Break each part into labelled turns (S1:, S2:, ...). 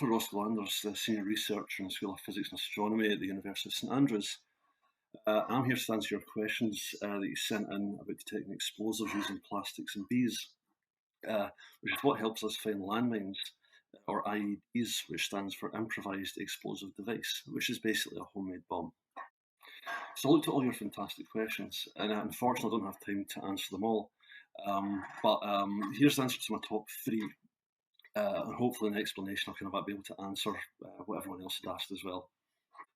S1: Dr. Ross Glander's the Senior Researcher in the School of Physics and Astronomy at the University of St Andrews. I'm here to answer your questions that you sent in about detecting explosives using plastics and bees, which is what helps us find landmines, or IEDs, which stands for Improvised Explosive Device, which is basically a homemade bomb. So I looked at all your fantastic questions, and unfortunately I don't have time to answer them all. But here's the answer to my top three, and hopefully in the explanation I'll be able to answer what everyone else had asked as well.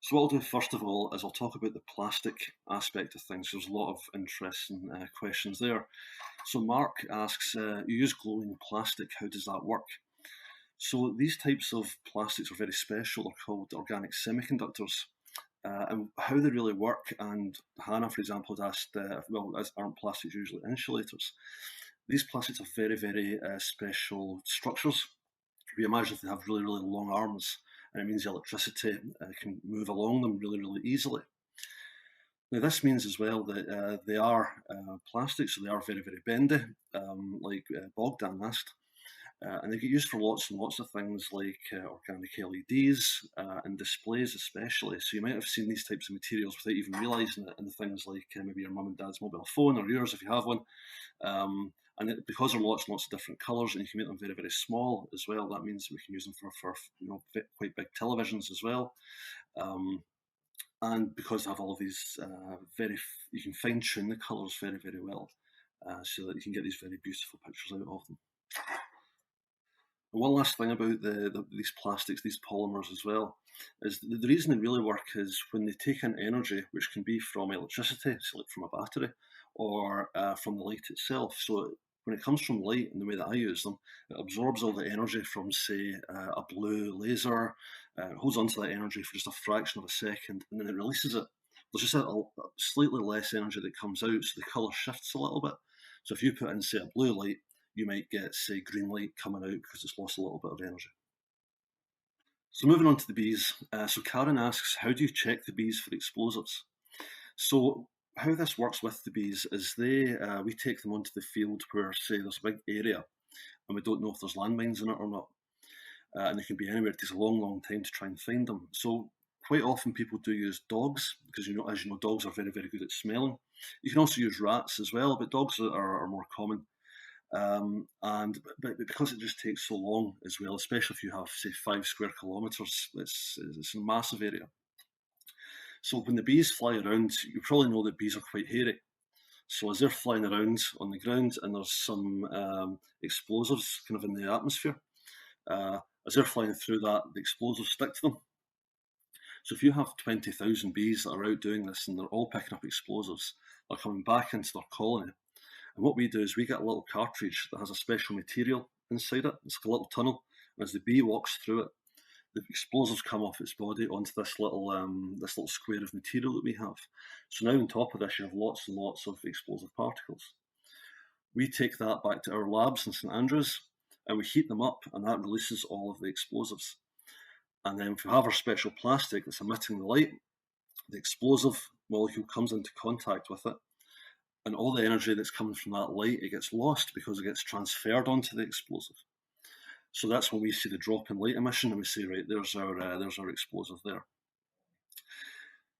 S1: So what I'll do first of all is I'll talk about the plastic aspect of things. There's a lot of interesting questions there. So Mark asks, you use glowing plastic, how does that work? So these types of plastics are very special. They're called organic semiconductors. And how they really work, and Hannah, for example, had asked, aren't plastics usually insulators? These plastics have very, very special structures. We imagine if they have really, really long arms, and it means the electricity can move along them really, really easily. Now, this means as well that they are plastics, so they are very, very bendy, like Bogdan asked. And they get used for lots and lots of things like organic LEDs and displays especially. So you might have seen these types of materials without even realising it in things like maybe your mum and dad's mobile phone or yours if you have one. Because they're lots and lots of different colours and you can make them very, very small as well, that means we can use them for quite big televisions as well. And because they have all of these you can fine tune the colours very, very well so that you can get these very beautiful pictures out of them. And one last thing about these plastics, these polymers as well, is the reason they really work is when they take in energy, which can be from electricity, so like from a battery, or from the light itself. So when it comes from light, and the way that I use them, it absorbs all the energy from, say, a blue laser, holds onto that energy for just a fraction of a second, and then it releases it. There's just a slightly less energy that comes out, so the colour shifts a little bit. So if you put in, say, a blue light, you might get, say, green light coming out because it's lost a little bit of energy. So moving on to the bees. So Karen asks, how do you check the bees for explosives? So how this works with the bees is we take them onto the field where, say, there's a big area and we don't know if there's landmines in it or not. And they can be anywhere. It takes a long, long time to try and find them. So quite often people do use dogs because, as you know, dogs are very, very good at smelling. You can also use rats as well, but dogs are more common. But because it just takes so long as well, especially if you have, say, 5 square kilometres, it's a massive area. So when the bees fly around, you probably know that bees are quite hairy. So as they're flying around on the ground and there's some explosives kind of in the atmosphere, as they're flying through that, the explosives stick to them. So if you have 20,000 bees that are out doing this and they're all picking up explosives, they're coming back into their colony. And what we do is we get a little cartridge that has a special material inside it. It's like a little tunnel. And as the bee walks through it, the explosives come off its body onto this little square of material that we have. So now on top of this, you have lots and lots of explosive particles. We take that back to our labs in St Andrews and we heat them up, and that releases all of the explosives. And then if we have our special plastic that's emitting the light, the explosive molecule comes into contact with it. And all the energy that's coming from that light, it gets lost because it gets transferred onto the explosive. So that's when we see the drop in light emission and we say, right, there's our explosive there.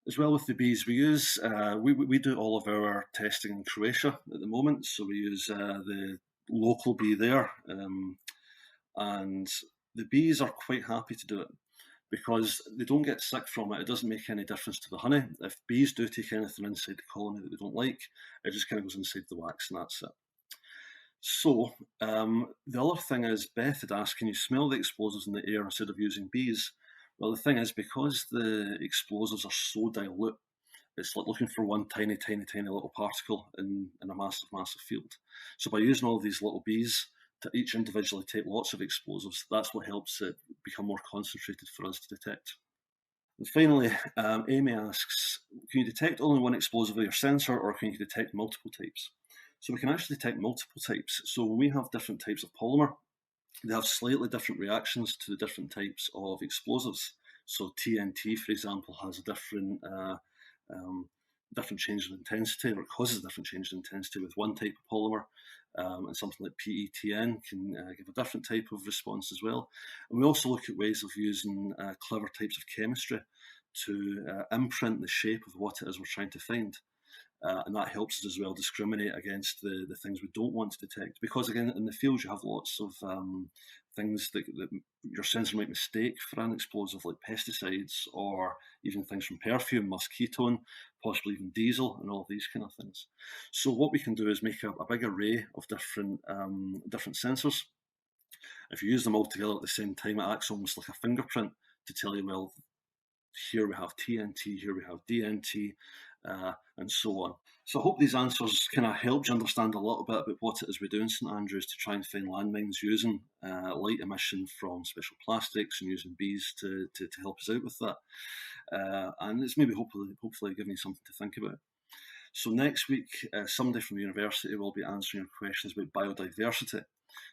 S1: As well with the bees, we use, we do all of our testing in Croatia at the moment. So we use the local bee there. And the bees are quite happy to do it because they don't get sick from it. It doesn't make any difference to the honey. If bees do take anything inside the colony that they don't like, it just kind of goes inside the wax and that's it. So the other thing is, Beth had asked, can you smell the explosives in the air instead of using bees? Well, the thing is, because the explosives are so dilute, it's like looking for one tiny, tiny, tiny little particle in a massive, massive field. So by using all of these little bees to each individually take lots of explosives, that's what helps it become more concentrated for us to detect. And finally, Amy asks, can you detect only one explosive with your sensor or can you detect multiple types? So we can actually detect multiple types. So when we have different types of polymer, they have slightly different reactions to the different types of explosives. So TNT, for example, has a different different changes in intensity, or it causes different changes in intensity with one type of polymer. And something like PETN can give a different type of response as well. And we also look at ways of using clever types of chemistry to imprint the shape of what it is we're trying to find. And that helps us as well discriminate against the things we don't want to detect. Because again, in the field, you have lots of things that your sensor might mistake for an explosive, like pesticides, or even things from perfume, musketone, possibly even diesel, and all of these kind of things. So what we can do is make a big array of different sensors. If you use them all together at the same time, it acts almost like a fingerprint to tell you, well, here we have TNT, here we have DNT, and so on. So I hope these answers kind of helped you understand a little bit about what it is we do in St Andrews to try and find landmines using light emission from special plastics and using bees to help us out with that. And it's maybe hopefully giving you something to think about. So next week, somebody from the university will be answering your questions about biodiversity.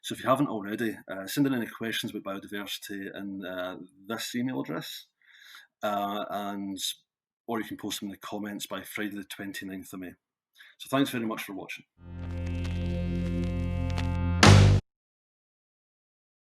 S1: So if you haven't already, send in any questions about biodiversity in this email address. Or you can post them in the comments by Friday the 29th of May. So thanks very much for watching.